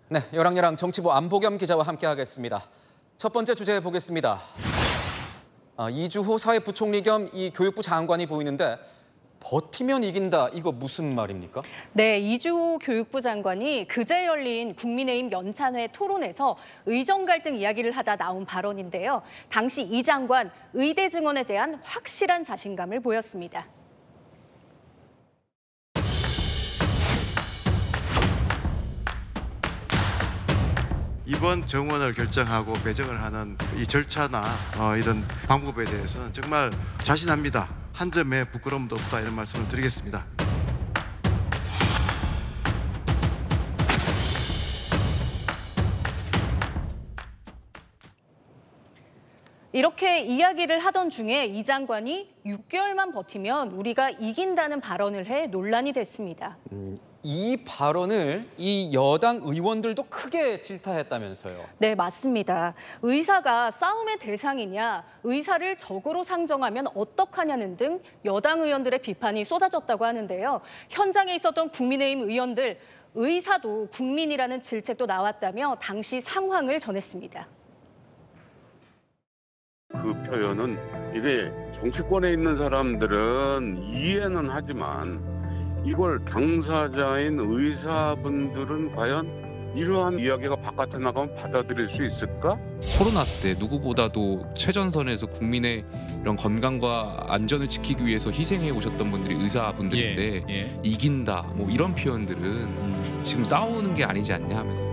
네, 열왕열왕 정치부 안보겸 기자와 함께하겠습니다. 첫 번째 주제 보겠습니다. 이주호 사회부총리 겸 이 교육부 장관이 보이는데 버티면 이긴다, 이거 무슨 말입니까? 네, 이주호 교육부 장관이 그제 열린 국민의힘 연찬회 토론에서 의정 갈등 이야기를 하다 나온 발언인데요. 당시 이 장관 의대 증원에 대한 확실한 자신감을 보였습니다. 이번 정원을 결정하고 배정을 하는 이 절차나 이런 방법에 대해서는 정말 자신합니다. 한 점의 부끄러움도 없다, 이런 말씀을 드리겠습니다. 이렇게 이야기를 하던 중에 이 장관이 6개월만 버티면 우리가 이긴다는 발언을 해 논란이 됐습니다. 이 발언을 이 여당 의원들도 크게 질타했다면서요. 네, 맞습니다. 의사가 싸움의 대상이냐, 의사를 적으로 상정하면 어떡하냐는 등 여당 의원들의 비판이 쏟아졌다고 하는데요. 현장에 있었던 국민의힘 의원들, 의사도 국민이라는 질책도 나왔다며 당시 상황을 전했습니다. 그 표현은 이게 정치권에 있는 사람들은 이해는 하지만 이걸 당사자인 의사분들은 과연 이러한 이야기가 바깥에 나가면 받아들일 수 있을까? 코로나 때 누구보다도 최전선에서 국민의 이런 건강과 안전을 지키기 위해서 희생해 오셨던 분들이 의사분들인데 이긴다 뭐 이런 표현들은 지금 싸우는 게 아니지 않냐 하면서.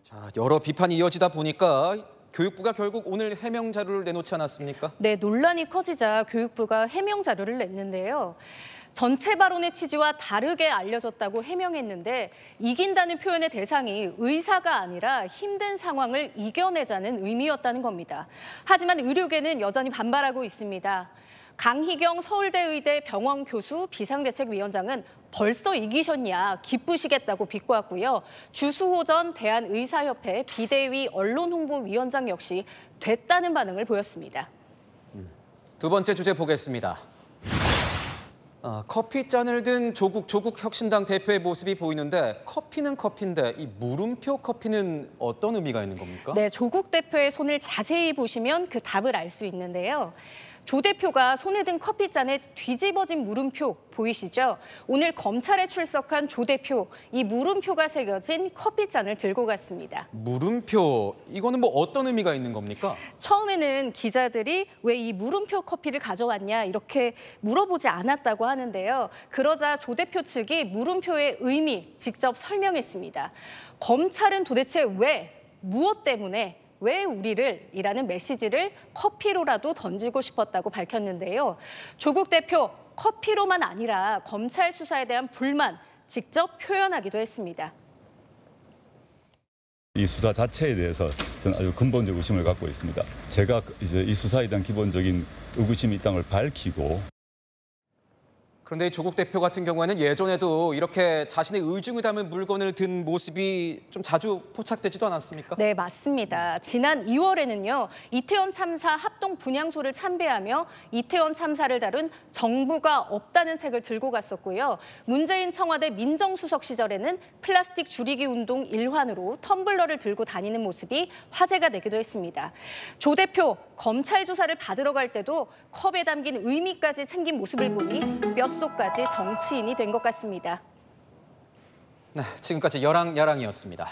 자, 여러 비판이 이어지다 보니까 교육부가 결국 오늘 해명 자료를 내놓지 않았습니까? 네, 논란이 커지자 교육부가 해명 자료를 냈는데요. 전체 발언의 취지와 다르게 알려졌다고 해명했는데 이긴다는 표현의 대상이 의사가 아니라 힘든 상황을 이겨내자는 의미였다는 겁니다. 하지만 의료계는 여전히 반발하고 있습니다. 강희경 서울대의대 병원 교수 비상대책위원장은 벌써 이기셨냐, 기쁘시겠다고 비꼬았고요. 주수호 전 대한의사협회 비대위 언론홍보위원장 역시 됐다는 반응을 보였습니다. 두 번째 주제 보겠습니다. 커피잔을 든 조국 혁신당 대표의 모습이 보이는데 커피는 커피인데 이 물음표 커피는 어떤 의미가 있는 겁니까? 네, 조국 대표의 손을 자세히 보시면 그 답을 알 수 있는데요. 조 대표가 손에 든 커피잔에 뒤집어진 물음표 보이시죠? 오늘 검찰에 출석한 조 대표, 이 물음표가 새겨진 커피잔을 들고 갔습니다. 물음표, 이거는 뭐 어떤 의미가 있는 겁니까? 처음에는 기자들이 왜 이 물음표 커피를 가져왔냐 이렇게 물어보지 않았다고 하는데요. 그러자 조 대표 측이 물음표의 의미 직접 설명했습니다. 검찰은 도대체 왜, 무엇 때문에 왜 우리를 이라는 메시지를 커피로라도 던지고 싶었다고 밝혔는데요. 조국 대표 커피로만 아니라 검찰 수사에 대한 불만 직접 표현하기도 했습니다. 이 수사 자체에 대해서 저는 아주 근본적 의심을 갖고 있습니다. 제가 이제 이 수사에 대한 기본적인 의구심이 있다는 걸 밝히고. 그런데 조국 대표 같은 경우에는 예전에도 이렇게 자신의 의중을 담은 물건을 든 모습이 좀 자주 포착되지도 않았습니까? 네, 맞습니다. 지난 2월에는요. 이태원 참사 합동 분향소를 참배하며 이태원 참사를 다룬 정부가 없다는 책을 들고 갔었고요. 문재인 청와대 민정수석 시절에는 플라스틱 줄이기 운동 일환으로 텀블러를 들고 다니는 모습이 화제가 되기도 했습니다. 조 대표, 검찰 조사를 받으러 갈 때도 컵에 담긴 의미까지 챙긴 모습을 보니 뼛속까지 정치인이 된 것 같습니다. 네, 지금까지 열왕야랑이었습니다.